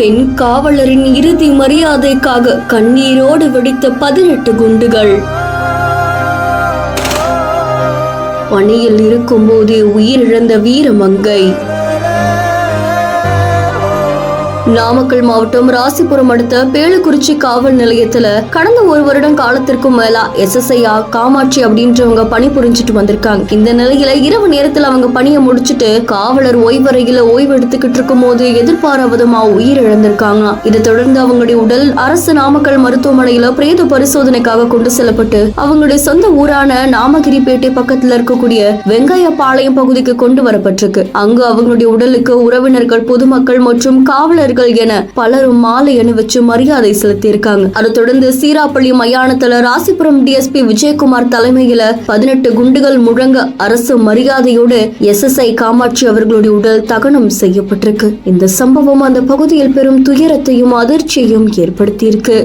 பெண் காவலரின் இறுதி மரியாதைக்காக கண்ணீரோடு வெடித்த 18 குண்டுகள். பணியில் இருக்கும்போதே உயிரிழந்த வீரமங்கை. நாமக்கல் மாவட்டம் ராசிபுரம் அடுத்த பேளுக்குறிச்சி காவல் நிலையத்துல கடந்த 1 வருடம் காலத்திற்கும் மேல SSI காமாட்சி அப்படின்றவங்க பணி புரிஞ்சிட்டு வந்திருக்காங்க. இந்த நிலையில இரவு நேரத்துல அவங்க பணியை முடிச்சுட்டு காவலர் ஓய்வறையில ஓய்வு எடுத்துக்கிட்டு இருக்கும் போது எதிர்பாராவிதமா உயிரிழந்திருக்காங்க. இதை தொடர்ந்து அவங்களுடைய உடல் அரசு நாமக்கல் மருத்துவமனையில பிரேத பரிசோதனைக்காக கொண்டு செல்லப்பட்டு அவங்களுடைய சொந்த ஊரான நாமகிரிப்பேட்டை பக்கத்துல இருக்கக்கூடிய வெங்காயப்பாளையம் பகுதிக்கு கொண்டு வரப்பட்டிருக்கு. அங்கு அவங்களுடைய உடலுக்கு உறவினர்கள், பொதுமக்கள் மற்றும் காவலர்கள் என பலரும் மாலை அணிவிச்சு மரியாதை செலுத்தியிருக்காங்க. அதை தொடர்ந்து சீராப்பள்ளி மயானத்துல ராசிபுரம் DSP விஜயகுமார் தலைமையில 18 குண்டுகள் முழங்க அரசு மரியாதையோடு SSI காமாட்சி அவர்களுடைய உடல் தகனம் செய்யப்பட்டிருக்கு. இந்த சம்பவம் அந்த பகுதியில் பெரும் துயரத்தையும் அதிர்ச்சியையும் ஏற்படுத்தியிருக்கு.